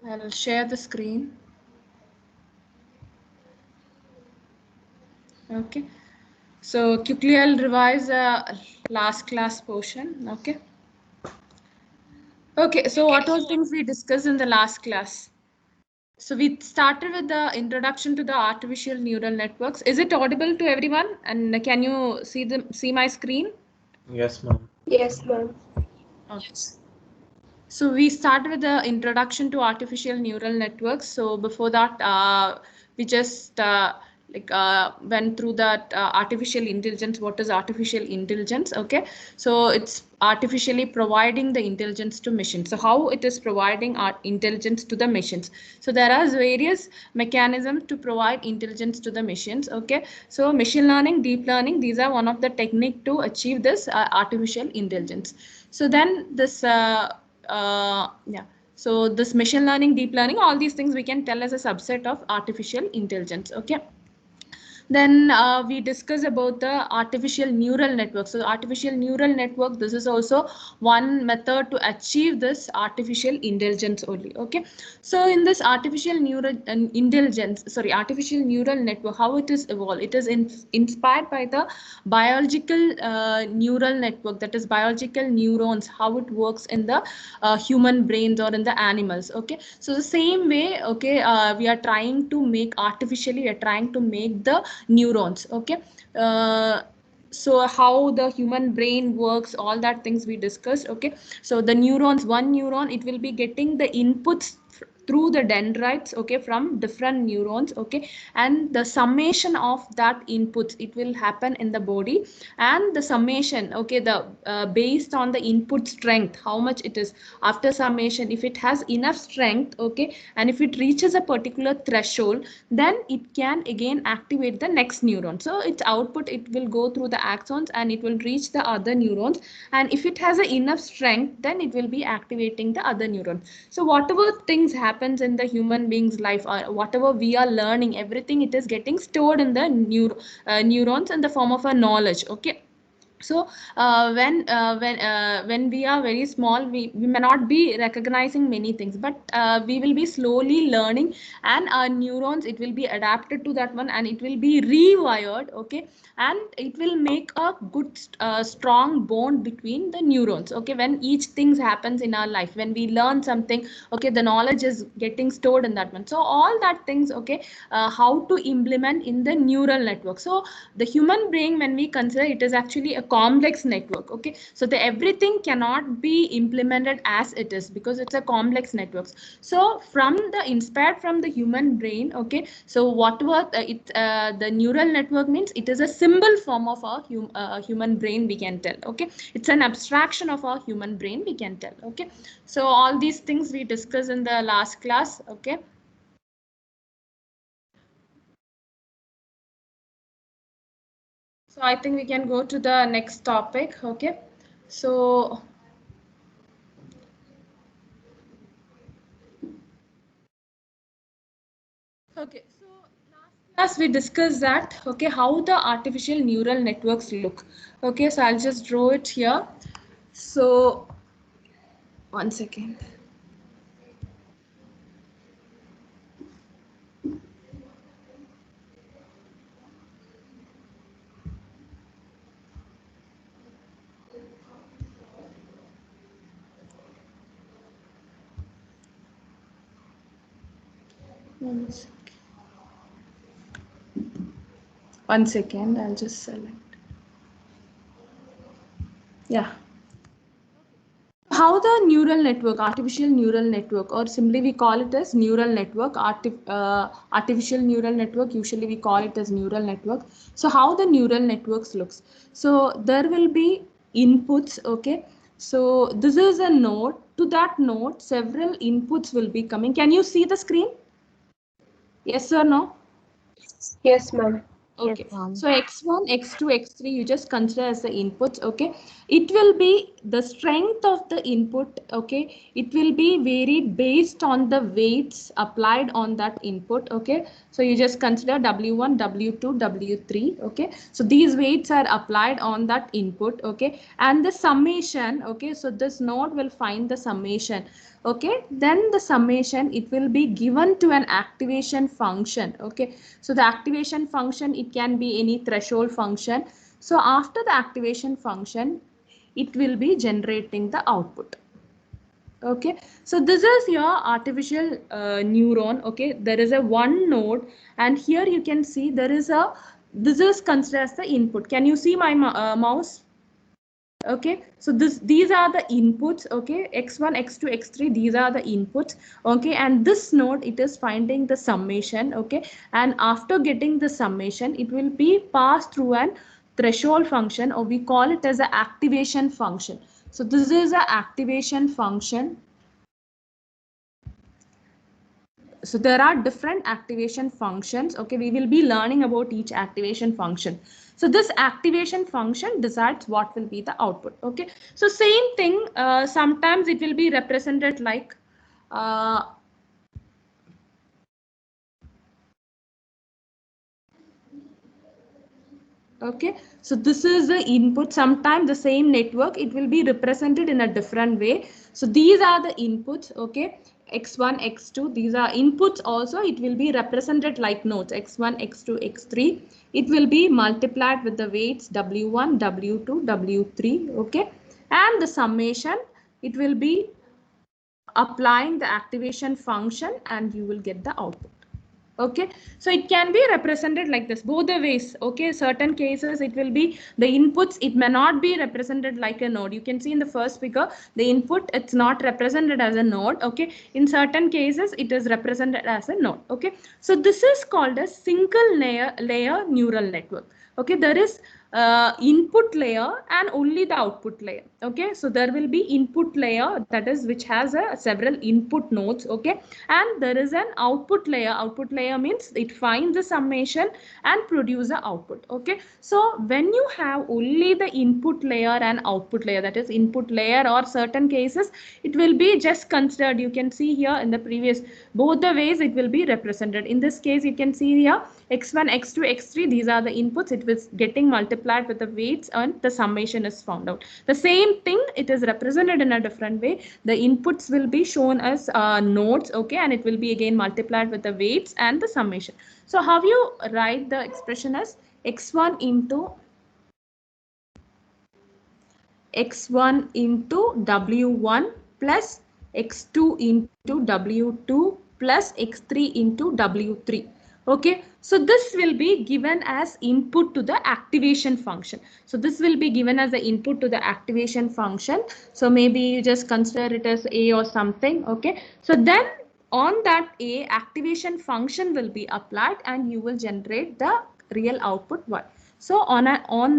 I'll share the screen. Okay. So quickly I'll revise the last class portion. Okay. Okay. So what all things we discussed in the last class? So we started with the introduction to the artificial neural networks. Is it audible to everyone? And can you see my screen? Yes, ma'am. Yes, ma'am. Okay. So we start with the introduction to artificial neural networks. So before that, we just went through that artificial intelligence. What is artificial intelligence? Okay, so it's artificially providing the intelligence to machines. So how it is providing our intelligence to the machines? So there are various mechanisms to provide intelligence to the machines. Okay, so machine learning, deep learning, these are one of the technique to achieve this artificial intelligence. So then this yeah, so this machine learning, deep learning, all these things we can tell as a subset of artificial intelligence. Okay, then we discuss about the artificial neural network. So artificial neural network, this is also one method to achieve this artificial intelligence only. Okay, so in this artificial neural intelligence, sorry, artificial neural network, how it is evolved, it is inspired by the biological neural network, that is biological neurons, how it works in the human brains or in the animals. Okay, so the same way, okay, we are trying to make artificially, we are trying to make the neurons. Okay, so how the human brain works, all that things we discussed. Okay, so the neurons, one neuron, it will be getting the inputs through the dendrites, okay, from different neurons. Okay, and the summation of that inputs, it will happen in the body, and the summation, okay, the based on the input strength, how much it is, after summation, if it has enough strength, okay, and if it reaches a particular threshold, then it can again activate the next neuron. So its output, it will go through the axons and it will reach the other neurons, and if it has a enough strength, then it will be activating the other neuron. So whatever things happens in the human being's life, or whatever we are learning, everything, it is getting stored in the neurons in the form of a knowledge. Okay, so when we are very small, we may not be recognizing many things, but we will be slowly learning, and our neurons, it will be adapted to that one, and it will be rewired. Okay, and it will make a good strong bond between the neurons. Okay, when each things happens in our life, when we learn something, okay, the knowledge is getting stored in that one. So all that things, okay, how to implement in the neural network. So the human brain, when we consider, it is actually a complex network. Okay, so the everything cannot be implemented as it is, because it's a complex network. So from the inspired from the human brain, okay, so whatever the neural network means, it is a symbol form of our human brain, we can tell. Okay, it's an abstraction of our human brain, we can tell. Okay, so all these things we discussed in the last class. Okay, so I think we can go to the next topic. Okay, so okay, so last class we discussed that, okay, how the artificial neural networks look. Okay, so I'll just draw it here. So one second. One second. One second, I'll just select. Yeah. How the neural network, artificial neural network, or simply we call it as neural network, artificial neural network, usually we call it as neural network. So how the neural networks looks? So there will be inputs. Okay, so this is a node. To that node, several inputs will be coming. Can you see the screen? Yes or no? Yes, ma'am. Okay, ma'am. so x1, x2, x3, you just consider as the inputs. Okay, it will be the strength of the input. Okay, it will be varied based on the weights applied on that input. Okay, so you just consider w1, w2, w3. Okay, so these weights are applied on that input. Okay, and the summation. Okay, so this node will find the summation. Okay, then the summation, it will be given to an activation function. Okay, so the activation function, it can be any threshold function. So after the activation function, it will be generating the output. Okay, so this is your artificial neuron. Okay, there is a one node, and here you can see there is a, this is considered as the input. Can you see my mouse? Okay, so these are the inputs. Okay, x1, x2, x3, these are the inputs. Okay, and this node, it is finding the summation. Okay, and after getting the summation, it will be passed through an threshold function, or we call it as a activation function. So this is a activation function. So there are different activation functions. Okay, we will be learning about each activation function. So this activation function decides what will be the output. Okay, so same thing, sometimes it will be represented like uh, okay, so this is the input. Sometimes the same network, it will be represented in a different way. So these are the inputs. Okay, x1, x2, these are inputs. Also it will be represented like nodes, x1, x2, x3. It will be multiplied with the weights w1, w2, w3. Okay, and the summation, it will be applying the activation function, and you will get the output. Okay, so it can be represented like this, both the ways. Okay, certain cases it will be the inputs, it may not be represented like a node. You can see in the first figure, the input, it's not represented as a node. Okay, in certain cases it is represented as a node. Okay, so this is called a single layer neural network. Okay, there is input layer and only the output layer. Okay, so there will be input layer, that is which has several input nodes. Okay, and there is an output layer. Output layer means it finds the summation and produce the output. Okay, so when you have only the input layer and output layer, that is input layer, or certain cases it will be just considered, you can see here in the previous, both the ways it will be represented. In this case you can see here x1, x2, x3, these are the inputs. It was getting multiplied with the weights and the summation is found out. The same thing, it is represented in a different way. The inputs will be shown as nodes. Okay, and it will be again multiplied with the weights and the summation. So how you write the expression as x1 into w1 plus x2 into w2 plus x3 into w3. Okay, so this will be given as input to the activation function. So this will be given as the input to the activation function. So maybe you just consider it as a or something. Okay, so then on that a, activation function will be applied and you will generate the real output y. So on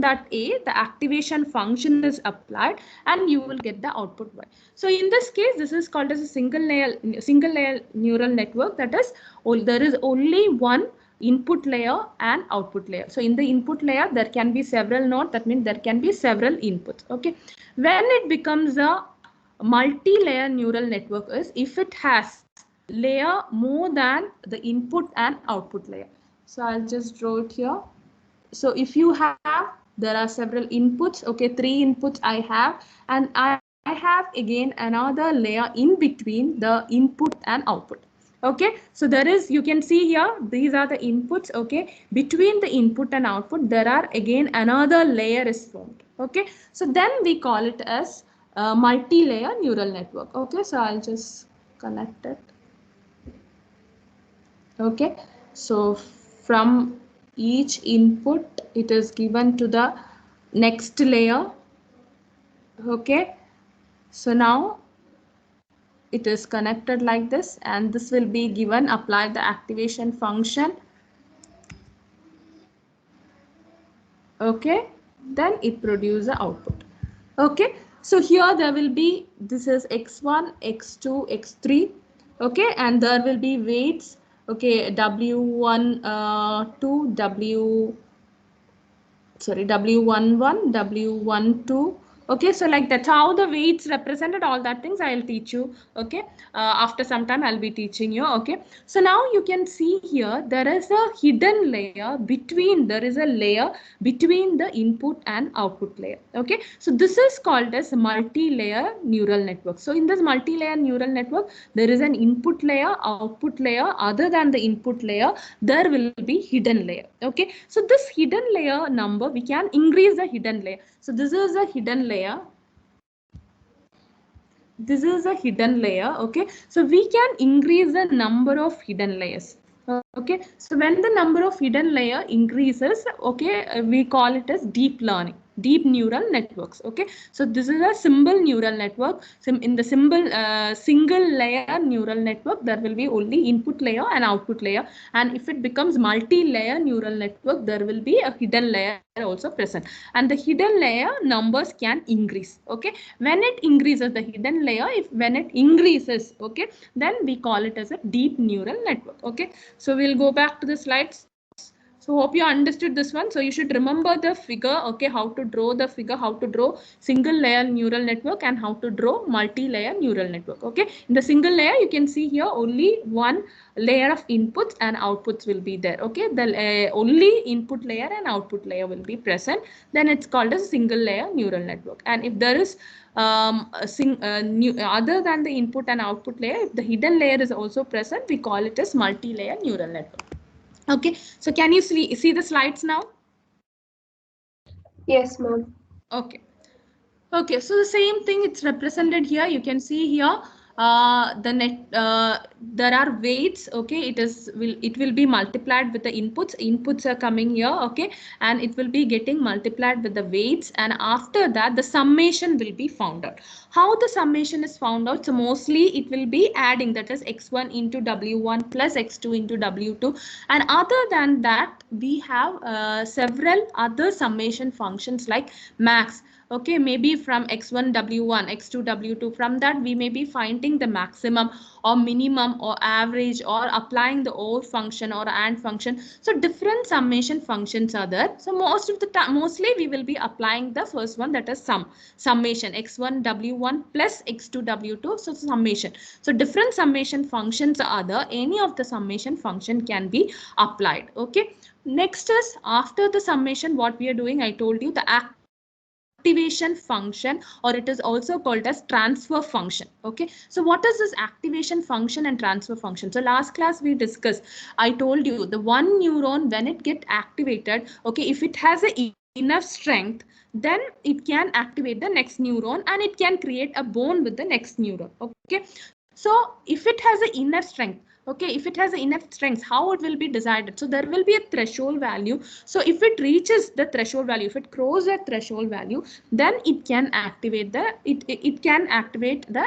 that a, the activation function is applied and you will get the output y. So in this case, this is called as a single layer neural network. That is, there is only one input layer and output layer. So in the input layer, there can be several nodes. That means there can be several inputs. Okay, when it becomes a multi-layer neural network is if it has layer more than the input and output layer. So I'll just draw it here. So if you have, there are several inputs. Okay, 3 inputs I have, and I have again another layer in between the input and output. Okay, so there is, you can see here, these are the inputs. Okay, between the input and output there are again another layer is formed. Okay, so then we call it as a multi-layer neural network. Okay, so I'll just connect it. Okay, so from each input it is given to the next layer. Okay, so now it is connected like this, and this will be given, apply the activation function. Okay, then it produces the output. Okay, so here there will be, this is x1, x2, x3. Okay, and there will be weights. Okay, w1 to w sorry, W11, W12. Okay, so like that's how the weights represented, all that things I'll teach you. Okay, after some time I'll be teaching you. Okay, so now you can see here there is a hidden layer between, there is a layer between the input and output layer. Okay, so this is called as multi-layer neural network. So in this multi-layer neural network, there is an input layer, output layer. Other than the input layer, there will be hidden layer. Okay, so this hidden layer number, we can increase the hidden layer. So this is a hidden layer. This is a hidden layer. Okay, so we can increase the number of hidden layers. Okay, so when the number of hidden layer increases, okay, we call it as deep learning, deep neural networks. Okay, so this is a simple neural network. In the single layer neural network, there will be only input layer and output layer, and if it becomes multi-layer neural network, there will be a hidden layer also present, and the hidden layer numbers can increase. Okay, when it increases the hidden layer, when it increases, okay, then we call it as a deep neural network. Okay, so we'll go back to the slides. So hope you understood this one. So you should remember the figure, okay, how to draw the figure, how to draw single layer neural network and how to draw multi-layer neural network. Okay, in the single layer, you can see here only one layer of inputs and outputs will be there. Okay, the only input layer and output layer will be present. Then it's called a single layer neural network. And if there is other than the input and output layer, if the hidden layer is also present, we call it as multi-layer neural network. Okay, so can you see the slides now? Yes, ma'am. Okay. Okay, so the same thing, it's represented here. You can see here there are weights. Okay, it will be multiplied with the inputs are coming here. Okay, and it will be getting multiplied with the weights, and after that the summation will be found out. How the summation is found out? So mostly it will be adding, that is x1 into w1 plus x2 into w2, and other than that we have several other summation functions like max. Okay, maybe from x1 w1, x2 w2, from that we may be finding the maximum or minimum or average or applying the or function or and function. So different summation functions are there. So most of the time, mostly we will be applying the first one, that is summation, x1 w1 plus x2 w2. So summation. So different summation functions are there. Any of the summation function can be applied. Okay, next is after the summation, what we are doing, I told you, the activation function, or it is also called as transfer function. Okay, so what is this activation function and transfer function? So last class we discussed, I told you the one neuron, when it get activated, okay, if it has a enough strength, then it can activate the next neuron and it can create a bond with the next neuron. Okay, so if it has a enough strength, okay, if it has enough strength, how it will be decided? So there will be a threshold value. So if it reaches the threshold value, if it crosses that threshold value, then it can activate the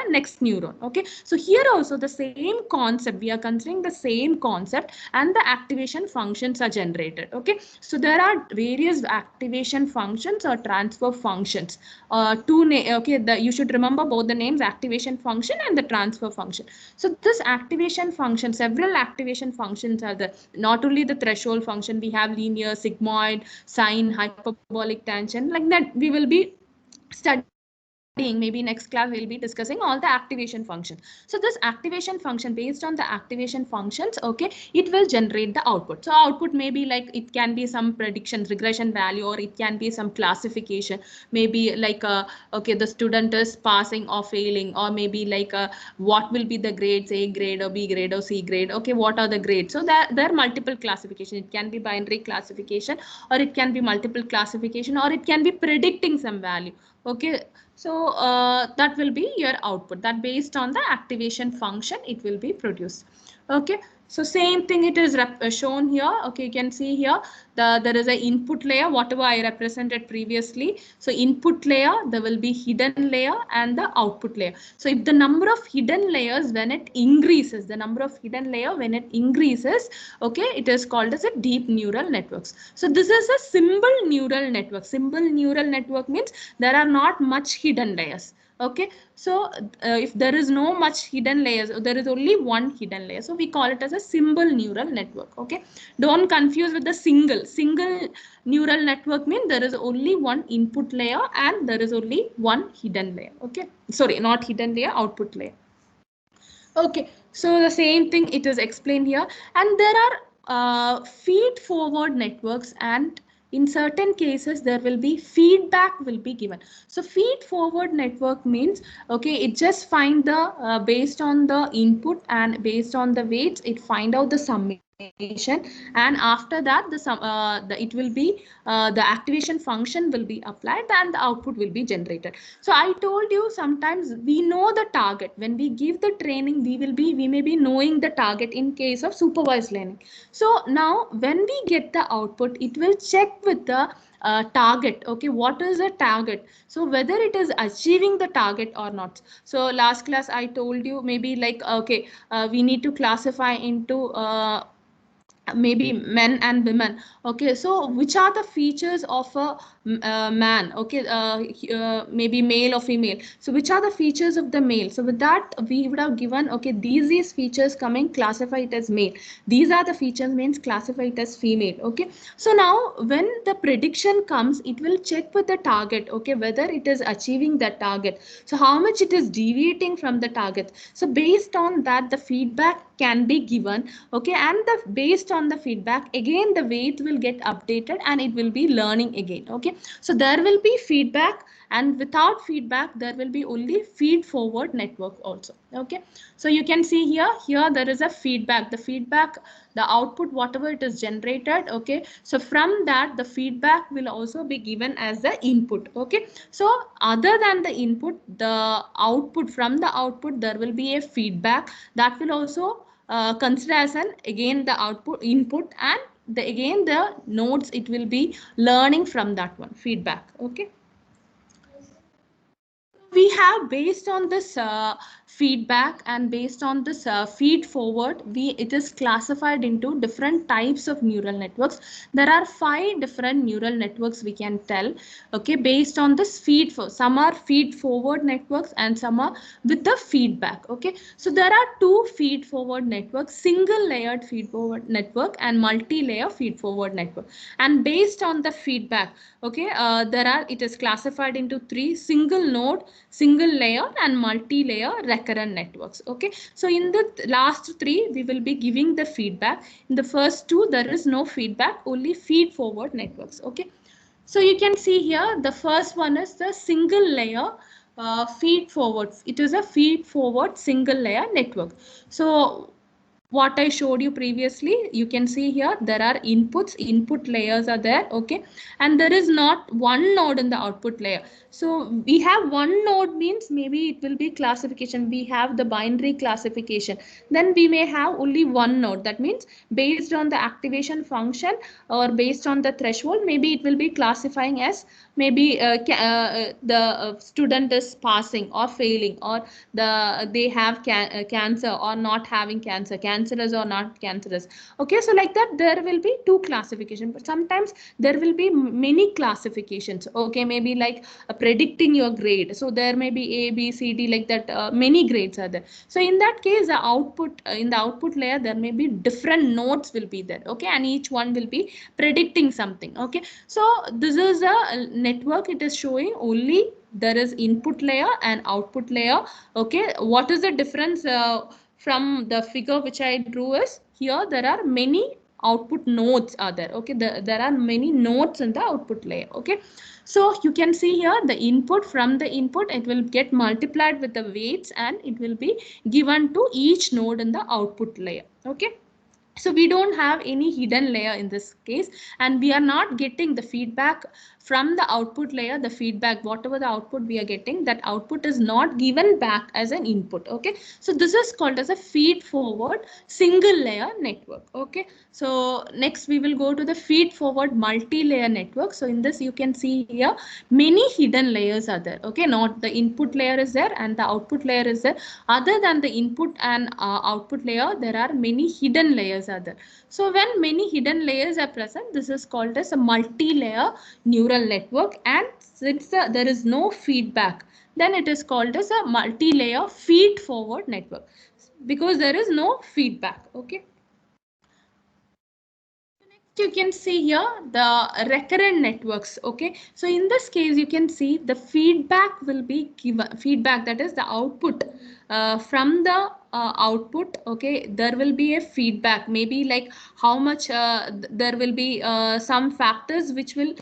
next neuron. Okay, so here also the same concept, we are considering the same concept, and the activation functions are generated. Okay, so there are various activation functions or transfer functions. You should remember both the names, activation function and the transfer function. So this activation function, several activation functions are there. Not only the threshold function, we have linear, sigmoid, sine, hyperbolic, tangent, like that we will be studying. Maybe next class we'll be discussing all the activation functions. So this activation function, based on the activation functions, okay, it will generate the output. So output may be like, it can be some predictions, regression value, or it can be some classification, maybe like okay, the student is passing or failing, or maybe like what will be the grades, A grade or B grade or C grade. Okay, what are the grades? So there are multiple classification. It can be binary classification, or it can be multiple classification, or it can be predicting some value. Okay, so that will be your output, that based on the activation function it will be produced. Okay, so same thing it is shown here. Okay, you can see here there is an input layer, whatever I represented previously. So input layer, there will be hidden layer and the output layer. So if the number of hidden layers, when it increases, okay, it is called as a deep neural networks. So this is a simple neural network. Simple neural network means there are not much hidden layers. Okay, so if there is no much hidden layers, there is only one hidden layer, so we call it as a simple neural network. Okay, don't confuse with the single neural network. Mean there is only one input layer and there is only one hidden layer. Okay, sorry, not hidden layer, output layer. Okay, so the same thing it is explained here, and there are feed forward networks, and in certain cases there will be feedback will be given. So feed forward network means, okay, it just find the based on the input and based on the weights it find out the summation, and after that it will be the activation function will be applied and the output will be generated. So I told you sometimes we know the target. When we give the training, we may be knowing the target in case of supervised learning. So now when we get the output, it will check with the target. Okay, what is the target? So whether it is achieving the target or not. So last class I told you maybe like, okay, we need to classify into maybe men and women. Okay, so which are the features of a man? Okay, maybe male or female. So which are the features of the male? So with that we would have given, okay, these features coming, classify it as male. These are the features means classify it as female. Okay, so now when the prediction comes, it will check with the target, okay, whether it is achieving that target, so how much it is deviating from the target. So based on that the feedback can be given. Okay, and the based on the feedback again the weight will get updated and it will be learning again. Okay, so there will be feedback, and without feedback there will be only feed forward network also. Okay, so you can see here there is a feedback, the output whatever it is generated. Okay, so from that the feedback will also be given as the input. Okay, so other than the input, the output, from the output there will be a feedback that will also consider as an again the output input, and again the nodes it will be learning from that one feedback. Okay, we have based on this feedback and based on this feed forward, it is classified into different types of neural networks. There are 5 different neural networks we can tell. Okay, based on this some are feed forward networks and some are with the feedback. Okay, so there are 2 feed forward networks, single layered feed forward network and multi-layer feed forward network. And based on the feedback, okay, it is classified into 3: single node, single layer and multi-layer recurrent networks. Okay, so in the last 3 we will be giving the feedback. In the first 2 there is no feedback, only feed forward networks. Okay, so you can see here the first one is the single layer feed forward. It is a feed forward single layer network. So what I showed you previously, you can see here there are input layers are there. Okay, and there is not one node in the output layer. So we have one node means maybe it will be classification, we have the binary classification. Then we may have only one node, that means based on the activation function or based on the threshold, maybe it will be classifying as maybe the student is passing or failing, or they have cancer or not having cancerous or not cancerous. Okay, so like that there will be 2 classifications, but sometimes there will be many classifications. Okay, maybe like predicting your grade, so there may be A, B, C, D, like that, many grades are there. So in that case the output in the output layer there may be different nodes will be there. Okay, and each one will be predicting something. Okay, so this is a network, it is showing only there is input layer and output layer. Okay, what is the difference from the figure which I drew is, here there are many output nodes are there. Okay, there are many nodes in the output layer. Okay, so you can see here the input, from the input it will get multiplied with the weights and it will be given to each node in the output layer. Okay, so we don't have any hidden layer in this case, and we are not getting the feedback from the output layer. The feedback, whatever the output we are getting, that output is not given back as an input. Okay, so this is called as a feed forward single layer network. Okay, so next we will go to the feed forward multi-layer network. So in this you can see here many hidden layers are there. Okay, not the input layer is there and the output layer is there. Other than the input and output layer, there are many hidden layers are there. So when many hidden layers are present, this is called as a multi-layer neural network. And since there is no feedback, then it is called as a multi-layer feed-forward network because there is no feedback. Okay. You can see here the recurrent networks. Okay, so in this case you can see the feedback will be given, feedback, that is the output from the output. Okay, there will be a feedback, maybe like how much there will be some factors which will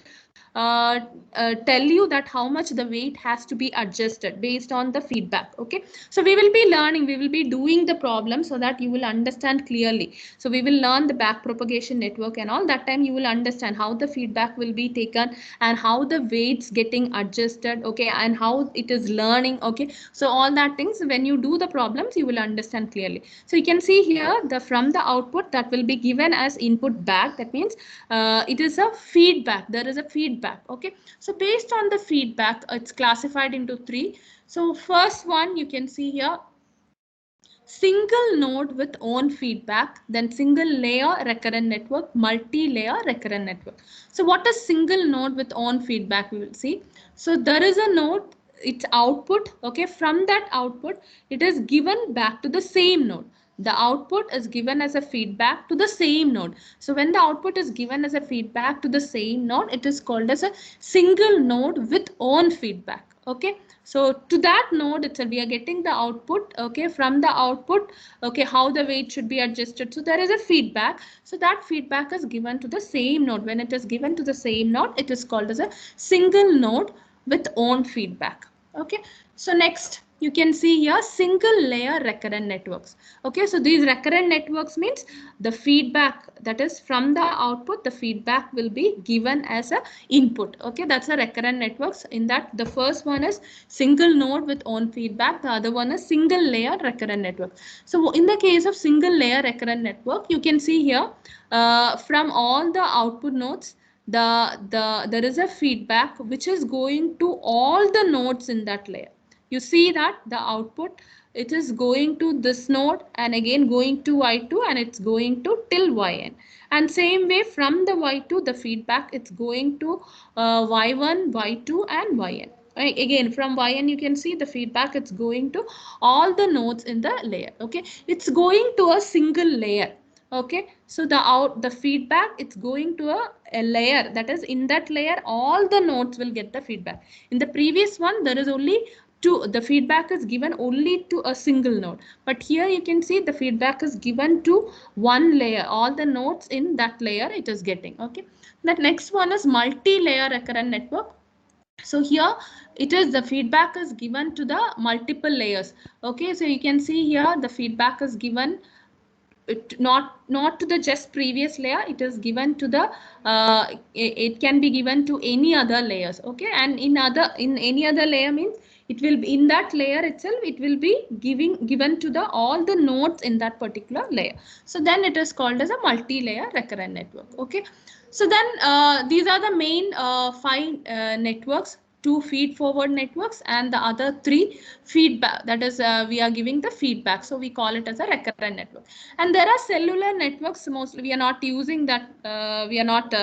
tell you that how much the weight has to be adjusted based on the feedback. Okay, so we will be learning, we will be doing the problem so that you will understand clearly. So we will learn the back propagation network and all that time you will understand how the feedback will be taken and how the weights getting adjusted. Okay, and how it is learning. Okay, so all that things when you do the problems you will understand clearly. So you can see here the from the output that will be given as input back, that means it is a feedback, there is a feedback. Okay, so based on the feedback it's classified into three. So first one you can see here, single node with own feedback, then single layer recurrent network, multi-layer recurrent network. So what is single node with own feedback, we will see. So there is a node, its output. Okay, from that output it is given back to the same node. The output is given as a feedback to the same node. So when the output is given as a feedback to the same node, it is called as a single node with own feedback. Okay, so to that node itself we are getting the output. Okay, from the output, okay, how the weight should be adjusted. So there is a feedback, so that feedback is given to the same node. When it is given to the same node, it is called as a single node with own feedback. Okay, so next you can see here single layer recurrent networks. Okay, so these recurrent networks means the feedback, that is from the output the feedback will be given as a input. Okay, that's a recurrent networks. In that the first one is single node with own feedback, the other one is single layer recurrent network. So in the case of single layer recurrent network, you can see here from all the output nodes there is a feedback which is going to all the nodes in that layer. You see that the output, it is going to this node and again going to y2 and it's going to till yn, and same way from the y2 the feedback it's going to y1 y2 and yn. Again from yn you can see the feedback it's going to all the nodes in the layer. Okay, it's going to a single layer. Okay, so the feedback it's going to a layer, that is in that layer all the nodes will get the feedback. In the previous one there is only two, the feedback is given only to a single node, but here you can see the feedback is given to one layer, all the nodes in that layer it is getting. Okay, the next one is multi-layer recurrent network. So here it is the feedback is given to the multiple layers. Okay, so you can see here the feedback is given not to the just previous layer, it is given to the it can be given to any other layers. Okay, and in any other layer means it will be in that layer itself, it will be given to the all the nodes in that particular layer. So then it is called as a multi-layer recurrent network. Okay, so then these are the main five networks, two feed forward networks and the other three feedback, that is we are giving the feedback, so we call it as a recurrent network. And there are cellular networks, mostly we are not using that, we are not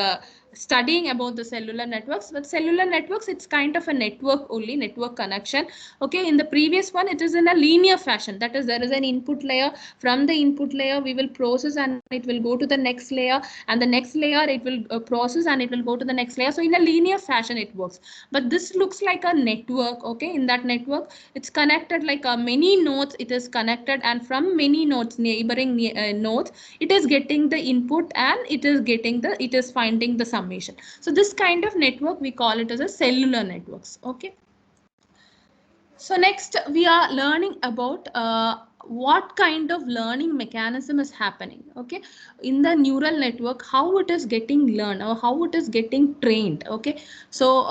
studying about the cellular networks, but cellular networks it's kind of a network only, network connection. Okay, in the previous one it is in a linear fashion, that is there is an input layer, from the input layer we will process and it will go to the next layer, and the next layer it will process and it will go to the next layer. So in a linear fashion it works, but this looks like a network. Okay, in that network it's connected like many nodes, it is connected, and from many nodes, neighboring nodes, it is getting the input and it is finding the summation. So this kind of network we call it as a cellular networks. Okay, so next we are learning about what kind of learning mechanism is happening. Okay, in the neural network, how it is getting learned or how it is getting trained. Okay, so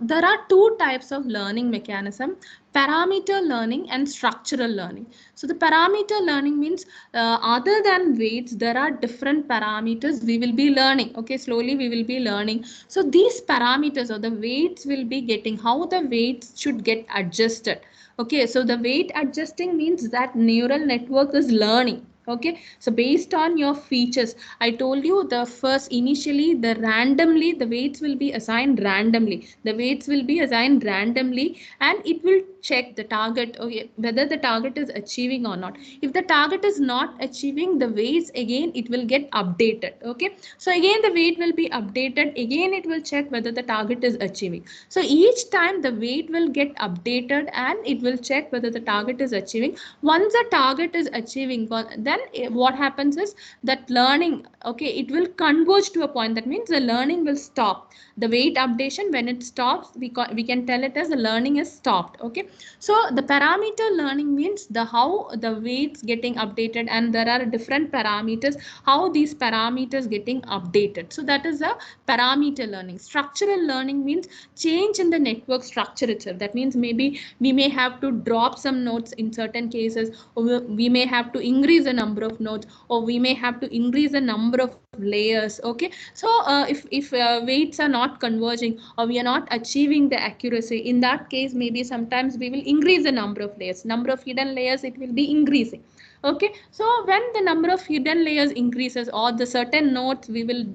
there are two types of learning mechanism: parameter learning and structural learning. So the parameter learning means other than weights, there are different parameters we will be learning. Okay, slowly we will be learning. So these parameters or the weights will be getting, how the weights should get adjusted. Okay, so the weight adjusting means that neural network is learning. Okay, so based on your features, I told you the first initially the randomly the weights will be assigned randomly. The weights will be assigned randomly and it will check the target, okay, whether the target is achieving or not. If the target is not achieving, the weights again it will get updated. Okay, so again the weight will be updated, again it will check whether the target is achieving. So each time the weight will get updated and it will check whether the target is achieving. Once the target is achieving, then what happens is that learning, okay, it will converge to a point. That means the learning will stop. The weight updation, when it stops, we can tell it as the learning is stopped. Okay, so the parameter learning means the how the weights getting updated, and there are different parameters how these parameters getting updated. So that is a parameter learning. Structural learning means change in the network structure itself. That means maybe we may have to drop some nodes in certain cases, or we may have to increase the number of nodes, or we may have to increase the number of layers. Okay, so if weights are not converging, or we are not achieving the accuracy, in that case maybe sometimes we will increase the number of layers. Number of hidden layers, it will be increasing. Okay, so when the number of hidden layers increases, or the certain nodes we will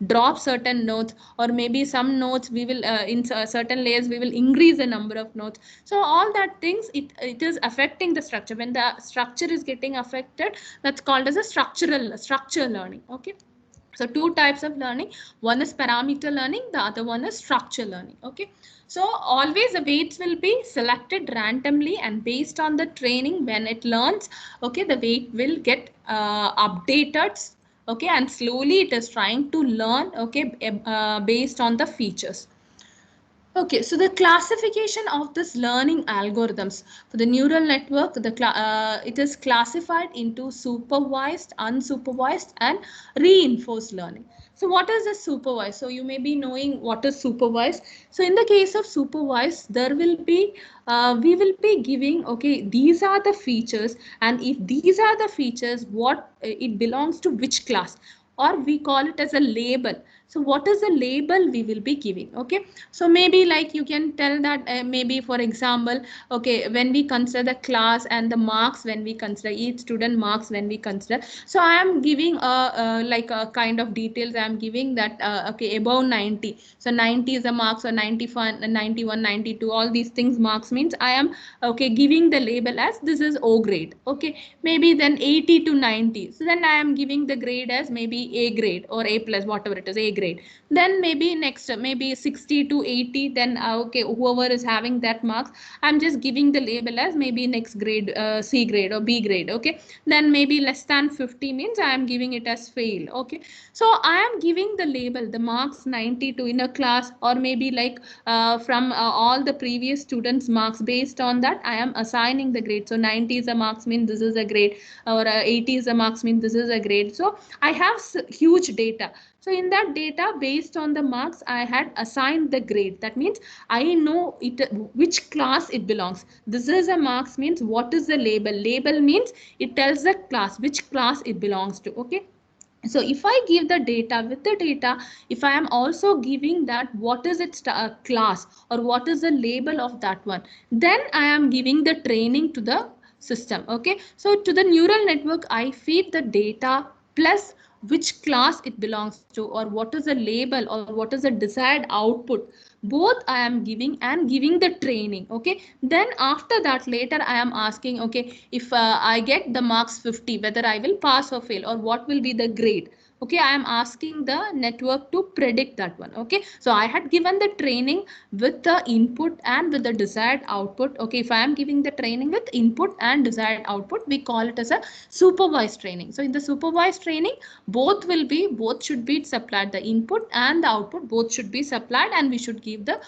drop certain nodes, or maybe some nodes we will in certain layers we will increase the number of nodes. So all that things, it is affecting the structure. When the structure is getting affected, that's called as a structure learning. Okay, so two types of learning, one is parameter learning, the other one is structure learning. Okay, so always the weights will be selected randomly, and based on the training when it learns, okay, the weight will get updated. Okay, and slowly it is trying to learn, okay, based on the features. Okay, so the classification of this learning algorithms for the neural network, it is classified into supervised, unsupervised, and reinforced learning. So what is the supervised? So you may be knowing what is supervised. So in the case of supervised, there will be we will be giving, okay, these are the features, and if these are the features, what it belongs to which class, or we call it as a label. So what is the label we will be giving? Okay, so maybe like you can tell that maybe for example, okay, when we consider the class and the marks, when we consider each student marks, when we consider, so I am giving like a kind of details. I am giving that okay, above 90, so 90 is a marks, or 95, 91, 92, all these things marks means I am, okay, giving the label as this is O grade. Okay, maybe then 80 to 90, so then I am giving the grade as maybe A grade or A plus, whatever it is, A grade. Then maybe next, maybe 60 to 80, then okay, whoever is having that marks, I'm just giving the label as maybe next grade, C grade or B grade. Okay, then maybe less than 50 means I am giving it as fail. Okay, so I am giving the label, the marks 92 in a class, or maybe like from all the previous students marks. Based on that, I am assigning the grade. So 90 is a marks mean this is a grade, or 80 is a marks mean this is a grade. So I have huge data. So in that data, based on the marks, I had assigned the grade. That means I know it, which class it belongs. This is a marks means what is the label. Label means it tells the class, which class it belongs to. Okay, so if I give the data, with the data, if I am also giving that what is its class, or what is the label of that one, then I am giving the training to the system. Okay, so to the neural network, I feed the data plus which class it belongs to, or what is the label, or what is the desired output. Both I am giving, and giving the training. Okay, then after that, later I am asking, okay, if I get the marks 50, whether I will pass or fail, or what will be the grade. Okay, I am asking the network to predict that one. Okay, so I had given the training with the input and with the desired output. Okay, if I am giving the training with input and desired output, we call it as a supervised training. So in the supervised training, both should be supplied, the input and the output both should be supplied, and we should give the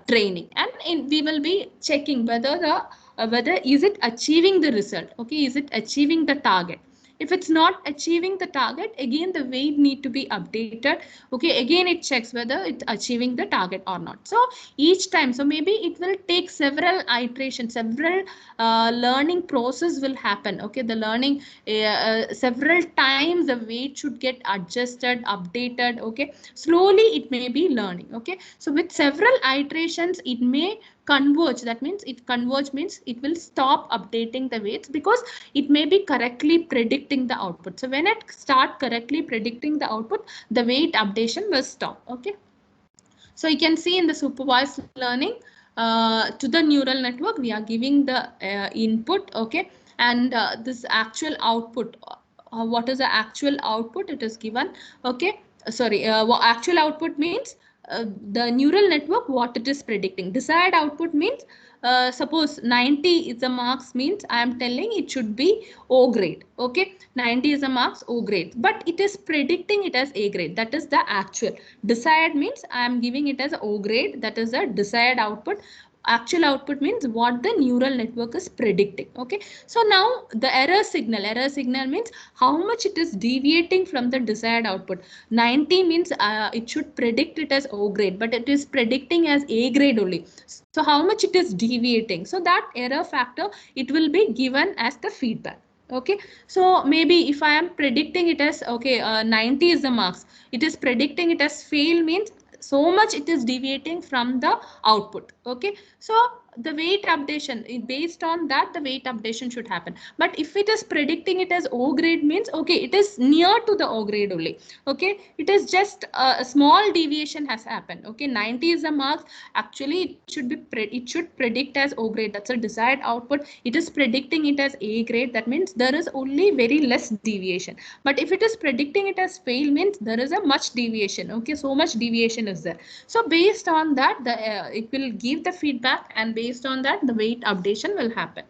training, and we will be checking whether the whether is it achieving the result. Okay, is it achieving the target. If it's not achieving the target, again the weight need to be updated. Okay, again it checks whether it's achieving the target or not. So each time, so maybe it will take several iterations, several learning process will happen. Okay, the learning several times the weight should get adjusted, updated. Okay, slowly it may be learning. Okay, so with several iterations, it may converge. That means it converge means it will stop updating the weights because it may be correctly predicting the output. So when it start correctly predicting the output, the weight updation will stop. Okay. So you can see in the supervised learning, to the neural network, we are giving the input, okay, and this actual output. What is the actual output? It is given, okay. Sorry, what actual output means the neural network what it is predicting. Desired output means suppose 90 is the marks means I am telling it should be O grade. Okay, 90 is the marks O grade, but it is predicting it as A grade. That is the actual. Desired means I am giving it as O grade. That is the desired output. Actual output means what the neural network is predicting. Okay, so now the error signal means how much it is deviating from the desired output. 90 means it should predict it as O grade, but it is predicting as A grade only. So how much it is deviating? So that error factor, it will be given as the feedback. Okay, so maybe if I am predicting it as, okay, 90 is the marks, it is predicting it as fail means so much it is deviating from the output. Okay, so the weight updation, based on that the weight updation should happen. But if it is predicting it as O grade means, okay, it is near to the O grade only. Okay, it is just a small deviation has happened. Okay, 90 is the marks, actually it should predict as O grade. That's a desired output. It is predicting it as A grade. That means there is only very less deviation. But if it is predicting it as fail means there is a much deviation. Okay, so much deviation is there. So based on that, the it will give the feedback, and based on that the weight updation will happen.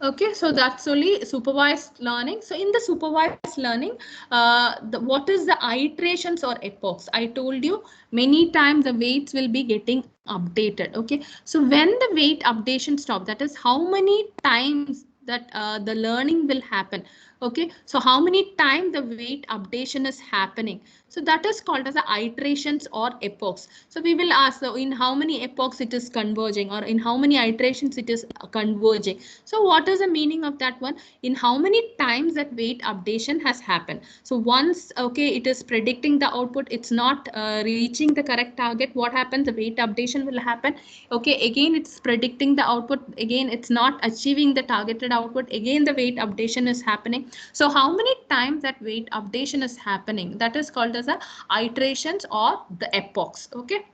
Okay, so that's only supervised learning. So in the supervised learning, what is the iterations or epochs? I told you many times the weights will be getting updated. Okay, so when the weight updation stop, that is how many times that the learning will happen. Okay, so how many times the weight updation is happening. So that is called as the iterations or epochs. So we will ask, so in how many epochs it is converging, or in how many iterations it is converging. So what is the meaning of that one? In how many times that weight updation has happened. So once, okay, it is predicting the output, it's not reaching the correct target. What happens? The weight updation will happen. Okay, again it's predicting the output, again it's not achieving the targeted output, again the weight updation is happening. So how many times that weight updation is happening, that is called as the iterations or the epochs. Okay,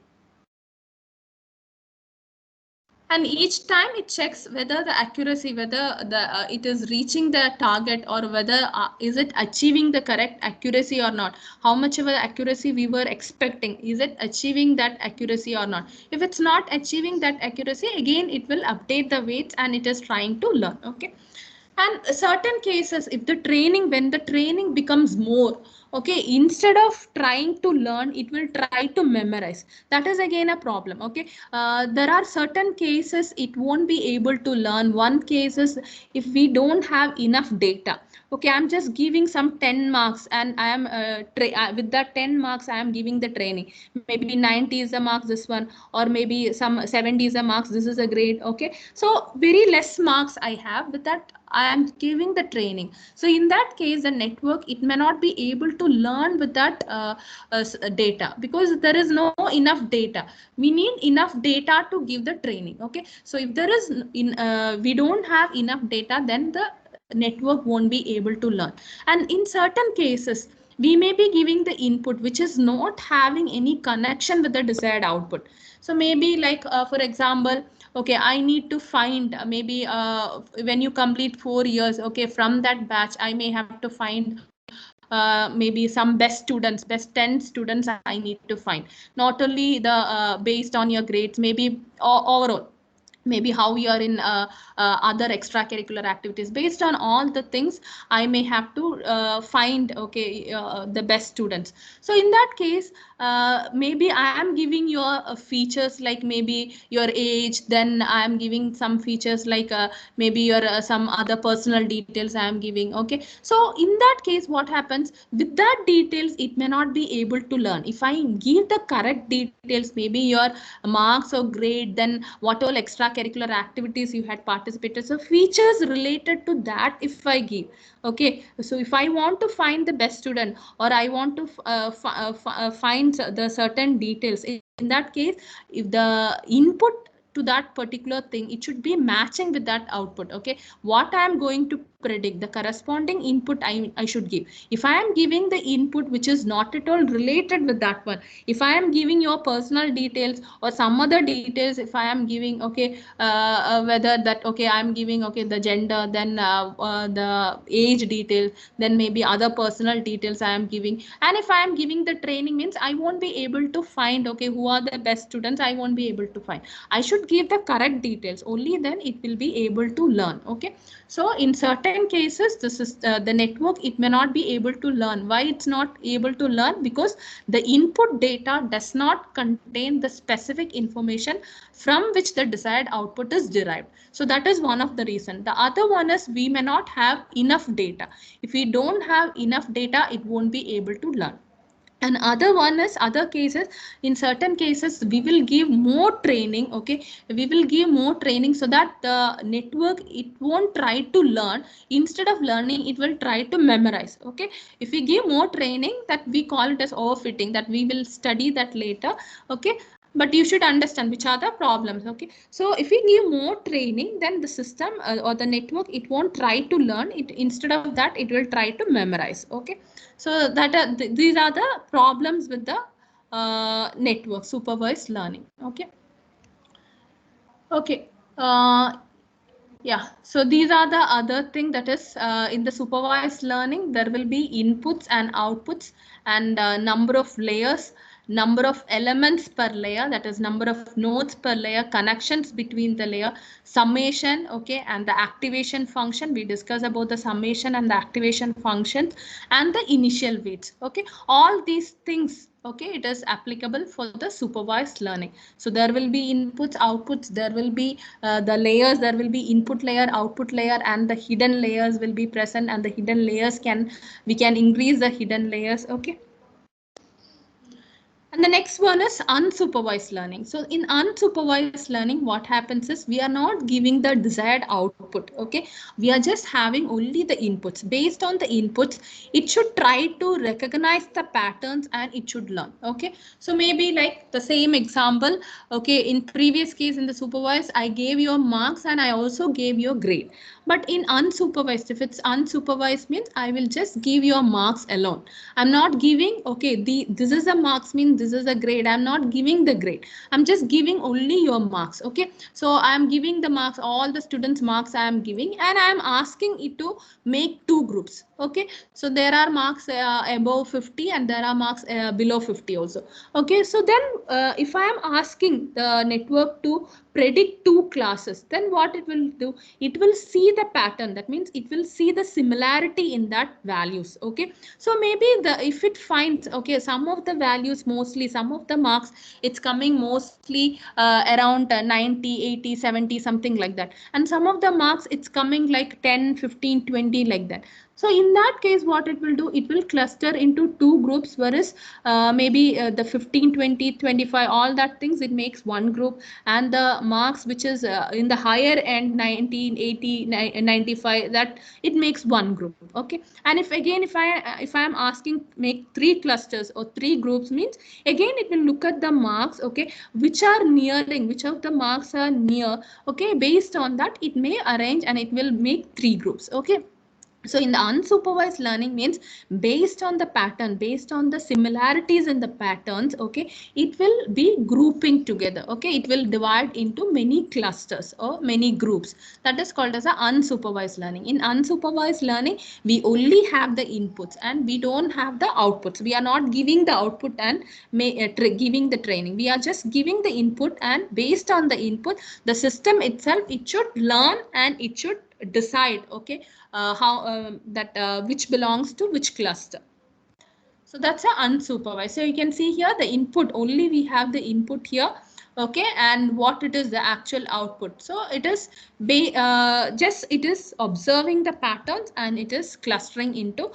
and each time it checks whether the accuracy, whether the it is reaching the target, or whether is it achieving the correct accuracy or not. How much of accuracy we were expecting, is it achieving that accuracy or not. If it's not achieving that accuracy, again it will update the weights and it is trying to learn. Okay, and certain cases, if the training, when the training becomes more, okay, instead of trying to learn, it will try to memorize. That is again a problem. Okay, there are certain cases it won't be able to learn. One case is if we don't have enough data. Okay, I'm just giving some 10 marks, and I am with that 10 marks I am giving the training. Maybe 90 is the marks this one, or maybe some 70 is the marks, this is a grade. Okay, so very less marks I have, with that I am giving the training. So in that case, the network, it may not be able to learn with that data, because there is no enough data. We need enough data to give the training. Okay, so if there is we don't have enough data, then the network won't be able to learn. And in certain cases, we may be giving the input which is not having any connection with the desired output. So maybe like for example, okay, I need to find maybe when you complete 4 years, okay, from that batch I may have to find maybe some best students, best 10 students I need to find. Not only the based on your grades, maybe overall, maybe how you are in other extracurricular activities. Based on all the things, I may have to find, okay, the best students. So in that case, maybe I am giving your features like maybe your age, then I am giving some features like maybe your some other personal details I am giving. Okay, so in that case, what happens with that details, it may not be able to learn. If I give the correct details, maybe your marks or grade, then what all extracurricular activities you had participated, so features related to that if I give. Okay, so if I want to find the best student, or I want to find the certain details, in that case, if the input to that particular thing, it should be matching with that output. Okay, what I am going to predict, the corresponding input I should give. If I am giving the input which is not at all related with that one, if I am giving your personal details or some other details, if I am giving, okay, whether that, okay, I am giving, okay, the gender, then the age details, then maybe other personal details I am giving, and if I am giving the training, means I won't be able to find, okay, who are the best students, I won't be able to find. I should give the correct details, only then it will be able to learn. Okay, so in certain cases, this is the network, it may not be able to learn. Why it's not able to learn? Because the input data does not contain the specific information from which the desired output is derived. So that is one of the reason. The other one is we may not have enough data. If we don't have enough data, it won't be able to learn. And other one is, other cases, in certain cases we will give more training. Okay, we will give more training so that the network, it won't try to learn. Instead of learning, it will try to memorize. Okay, if we give more training, that we call it as overfitting, that we will study that later. Okay, but you should understand which are the problems. Okay, so if we give more training, then the system or the network, it won't try to learn it. Instead of that, it will try to memorize. Okay, so that these are the problems with the network supervised learning. Okay, okay, yeah, so these are the other thing, that is in the supervised learning, there will be inputs and outputs, and number of layers, number of elements per layer, that is number of nodes per layer, connections between the layer, summation, okay, and the activation function. We discussed about the summation and the activation functions, and the initial weights. Okay, all these things, okay, it is applicable for the supervised learning. So there will be inputs, outputs, there will be the layers, there will be input layer, output layer, and the hidden layers will be present, and the hidden layers we can increase the hidden layers. Okay, and the next one is unsupervised learning. So in unsupervised learning, what happens is we are not giving the desired output. Okay, we are just having only the inputs. Based on the inputs, it should try to recognize the patterns and it should learn. Okay, so maybe like the same example. Okay, in previous case, in the supervised, I gave your marks and I also gave your grade. But in unsupervised, if it's unsupervised, means I will just give your marks alone. I'm not giving, okay, this is a marks, means this is a grade. I'm not giving the grade. I'm just giving only your marks. Okay, so I'm giving the marks, all the students marks I am giving, and I am asking it to make two groups. Okay, so there are marks above 50 and there are marks below 50 also. Okay, so then if I am asking the network to predict two classes, then what it will do, it will see the pattern. That means it will see the similarity in that values. Okay, so maybe if it finds, okay, some of the values, mostly some of the marks, it's coming mostly around 90, 80, 70, something like that, and some of the marks, it's coming like 10, 15, 20, like that. So in that case, what it will do, it will cluster into two groups, whereas maybe the 15, 20, 25, all that things, it makes one group, and the marks which is in the higher end, 19, 80, 95, that it makes one group. Okay, and if again, if I am asking make three clusters or three groups, means again it will look at the marks, okay, which are nearing, which of the marks are near. Okay, based on that, it may arrange and it will make three groups. Okay, so in the unsupervised learning, means based on the pattern, based on the similarities in the patterns, okay, it will be grouping together. Okay, it will divide into many clusters or many groups. That is called as a unsupervised learning. In unsupervised learning, we only have the inputs and we don't have the outputs. We are not giving the output and giving the training. We are just giving the input, and based on the input, the system itself, it should learn and it should decide, okay, how that which belongs to which cluster. So that's a unsupervised. So you can see here the input, only we have the input here. Okay, and what it is, the actual output. So it is just it is observing the patterns and it is clustering into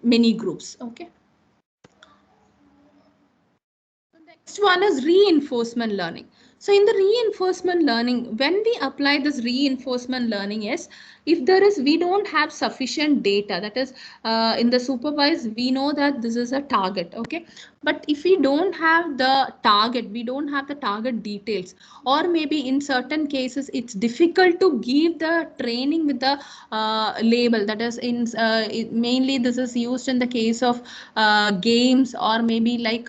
many groups. Okay. The next one is reinforcement learning. So in the reinforcement learning, when we apply this reinforcement learning is, if there is, we don't have sufficient data, that is in the supervised, we know that this is a target. Okay, But if we don't have the target, we don't have the target details, or maybe in certain cases it's difficult to give the training with the label. That is mainly this is used in the case of games, or maybe like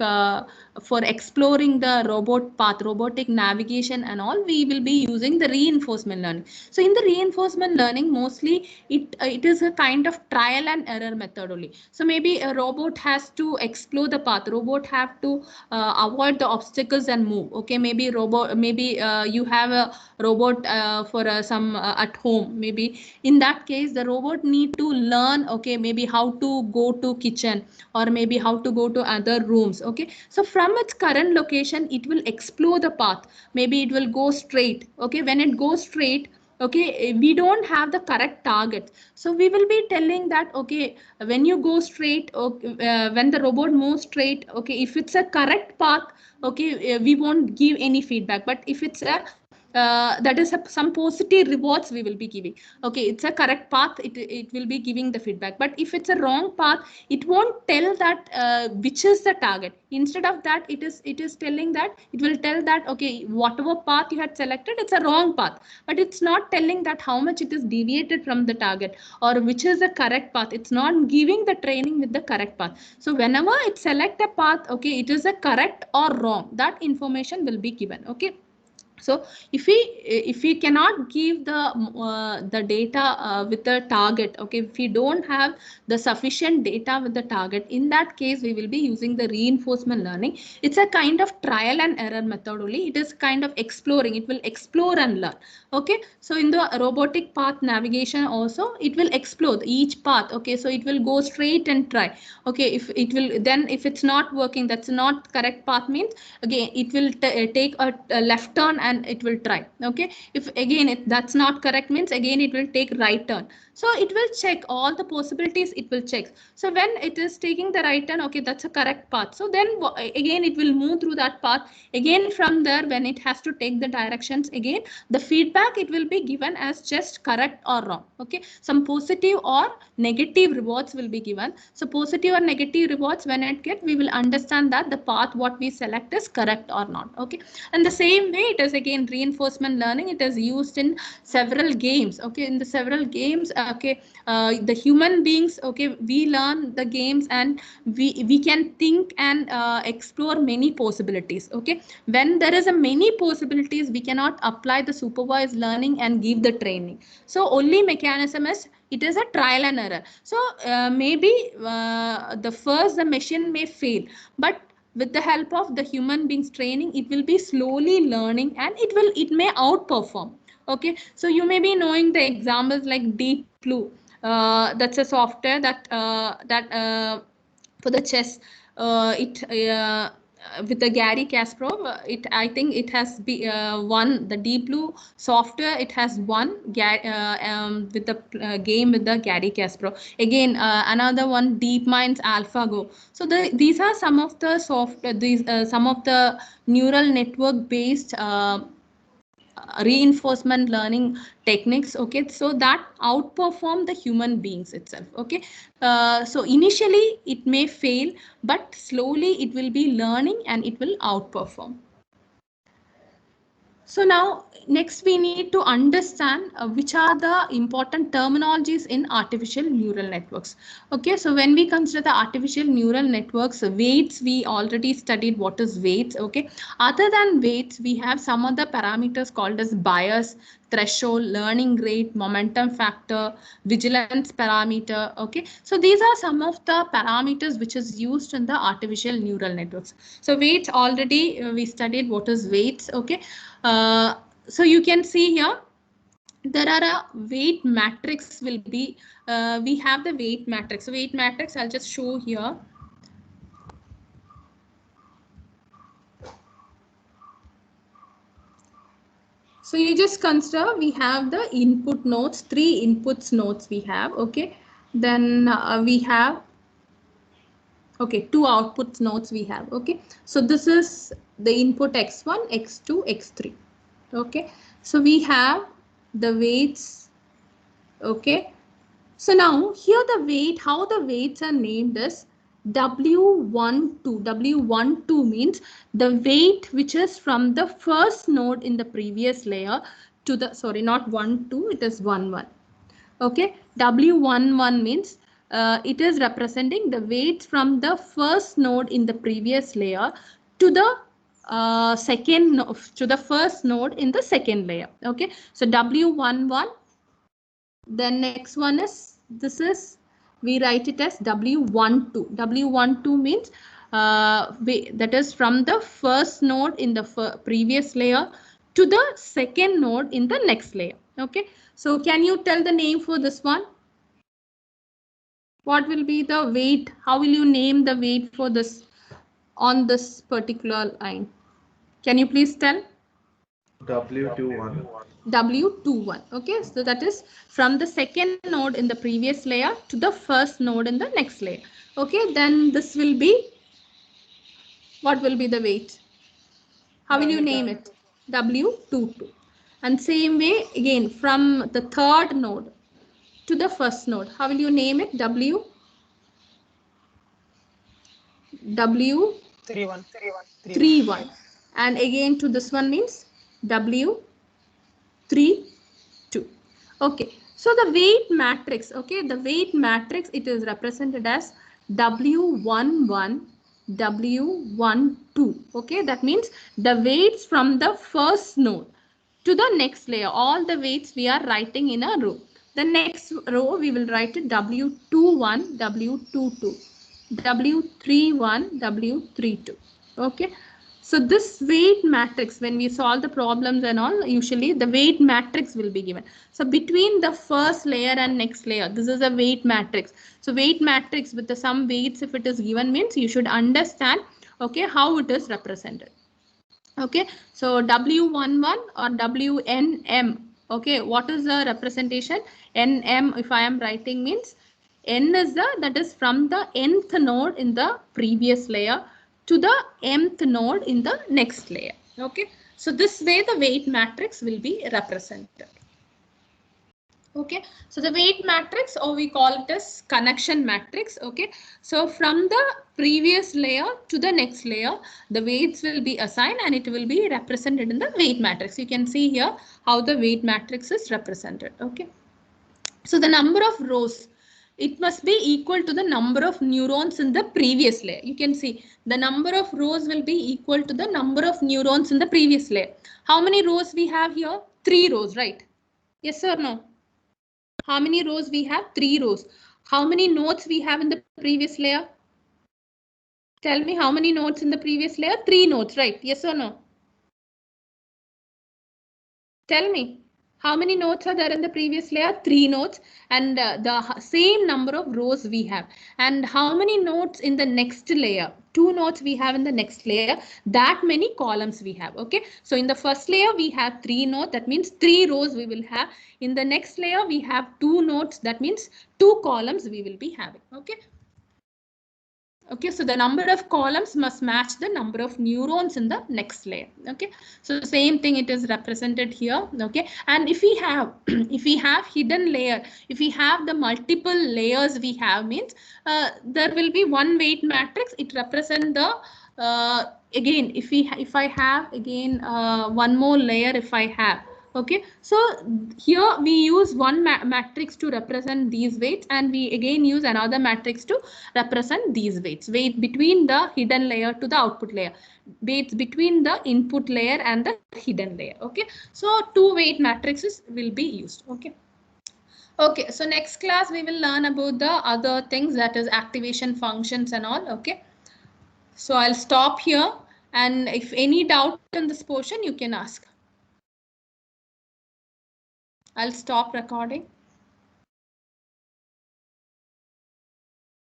for exploring the robot path, robotic navigation and all, we will be using the reinforcement learning. So in the reinforcement learning, mostly it is a kind of trial and error method only. So maybe a robot has to explore the path, robot have to avoid the obstacles and move. Okay, maybe robot, maybe you have a robot for some at home. Maybe in that case the robot need to learn, okay, maybe how to go to kitchen, or maybe how to go to other rooms. Okay, so from its current location it will explore the path, maybe it will go straight. Okay, when it goes straight, okay, we don't have the correct target, so we will be telling that, okay, when you go straight, okay, when the robot moves straight, okay, if it's a correct path, okay, we won't give any feedback. But if it's a that is some positive rewards we will be giving. Okay, it's a correct path, it will be giving the feedback. But if it's a wrong path, it won't tell that which is the target. Instead of that, it is telling that, it will tell that, okay, whatever path you had selected, it's a wrong path. But it's not telling that how much it is deviated from the target, or which is the correct path. It's not giving the training with the correct path. So whenever it select a path, okay, it is a correct or wrong, that information will be given. Okay, so if we cannot give the data with the target, okay, if we don't have the sufficient data with the target, in that case we will be using the reinforcement learning. It's a kind of trial and error method only. It is kind of exploring, it will explore and learn. Okay, so in the robotic path navigation also, it will explore each path. Okay, so it will go straight and try. Okay, if it will, then if it's not working, that's not correct path, means again it will take a left turn and it will try. Okay, if again that's not correct, means again it will take right turn. So it will check all the possibilities, it will check. So when it is taking the right turn, okay, that's a correct path. So then again it will move through that path. Again from there, when it has to take the directions, again the feedback it will be given as just correct or wrong. Okay, some positive or negative rewards will be given. So positive or negative rewards, when it get, we will understand that the path what we select is correct or not. Okay, and the same way it is again reinforcement learning. It is used in several games. Okay, in the several games, okay, the human beings, okay, we learn the games, and we can think and explore many possibilities. Okay, when there is a many possibilities, we cannot apply the supervised learning and give the training. So only mechanism is, it is a trial and error. So maybe the first the machine may fail, but with the help of the human beings training, it will be slowly learning, and it may outperform. Okay, so you may be knowing the examples like Deep Blue. That's a software that for the chess. It With the Gary Kasparov, it I think it has won the Deep Blue software. It has won with the game with the Gary Kasparov. Again, another one, DeepMind's AlphaGo. So these are some of the some of the neural network based reinforcement learning techniques. Okay, so that outperform the human beings itself. Okay, so initially it may fail, but slowly it will be learning and it will outperform. So now next we need to understand which are the important terminologies in artificial neural networks. Okay, so when we consider the artificial neural networks, weights, we already studied what is weights. Okay, other than weights, we have some other parameters called as bias, threshold, learning rate, momentum factor, vigilance parameter. Okay, so these are some of the parameters which is used in the artificial neural networks. So weights, already we studied what is weights. Okay, so you can see here there are a weight matrix will be we have the weight matrix. So weight matrix, I'll just show here. So you just consider we have the input nodes, 3 inputs nodes we have. Okay, then we have, okay, 2 outputs nodes we have. Okay, so this is the input x1, x2, x3. Okay, so we have the weights. Okay, so now here the weight, how the weights are named is, W12. W12 means the weight which is from the first node in the previous layer to the, sorry, not 1, 2, it is 1, 1. Okay, W11 means it is representing the weights from the first node in the previous layer to the to the first node in the second layer. Okay, so W11. Then next one is, this is, we write it as W12. W12 means that is from the first node in the previous layer to the second node in the next layer. Okay, so can you tell the name for this one? What will be the weight? How will you name the weight for this on this particular line? Can you please tell? W21. W21. Okay, so that is from the second node in the previous layer to the first node in the next layer. Okay, then this will be, what will be the weight? How will you name it? W22. And same way again from the third node to the first node. How will you name it? W31. And again to this one means W32. Okay, so the weight matrix, okay, the weight matrix, it is represented as W11, W12. Okay, that means the weights from the first node to the next layer, all the weights we are writing in a row. The next row we will write it W21, W22, W31, W32. Okay, so this weight matrix, when we solve the problems and all, usually the weight matrix will be given. So between the first layer and next layer, this is a weight matrix. So weight matrix with the some weights, if it is given, means you should understand, okay, how it is represented. Okay, so W11 or WNM. Okay, what is the representation? NM, if I am writing, means N is the, that is from the nth node in the previous layer to the mth node in the next layer. Okay, so this way the weight matrix will be represented. Okay, so the weight matrix, or we call it as connection matrix. Okay, so from the previous layer to the next layer, the weights will be assigned and it will be represented in the weight matrix. You can see here how the weight matrix is represented. Okay, so the number of rows, it must be equal to the number of neurons in the previous layer. You can see the number of rows will be equal to the number of neurons in the previous layer. How many rows we have here? 3 rows, right? Yes or no? How many rows we have? 3 rows. How many nodes we have in the previous layer? Tell me how many nodes in the previous layer? 3 nodes, right? Yes or no? Tell me. How many nodes are there in the previous layer? 3 nodes, and the same number of rows we have. And how many nodes in the next layer? 2 nodes we have in the next layer. That many columns we have. Okay, so in the first layer we have 3 nodes. That means 3 rows we will have. In the next layer we have 2 nodes. That means 2 columns we will be having. Okay. Okay, so the number of columns must match the number of neurons in the next layer. Okay, so same thing it is represented here. Okay, and if we have if we have hidden layer, if we have the multiple layers we have, means there will be one weight matrix. It represents the again, if I have again one more layer, if I have. Okay, so here we use one matrix to represent these weights, and we again use another matrix to represent these weights. Weight between the hidden layer to the output layer, weights between the input layer and the hidden layer. Okay, so 2 weight matrices will be used. Okay. Okay, so next class we will learn about the other things, that is activation functions and all. Okay, so I'll stop here, and if any doubt in this portion you can ask. I'll stop recording.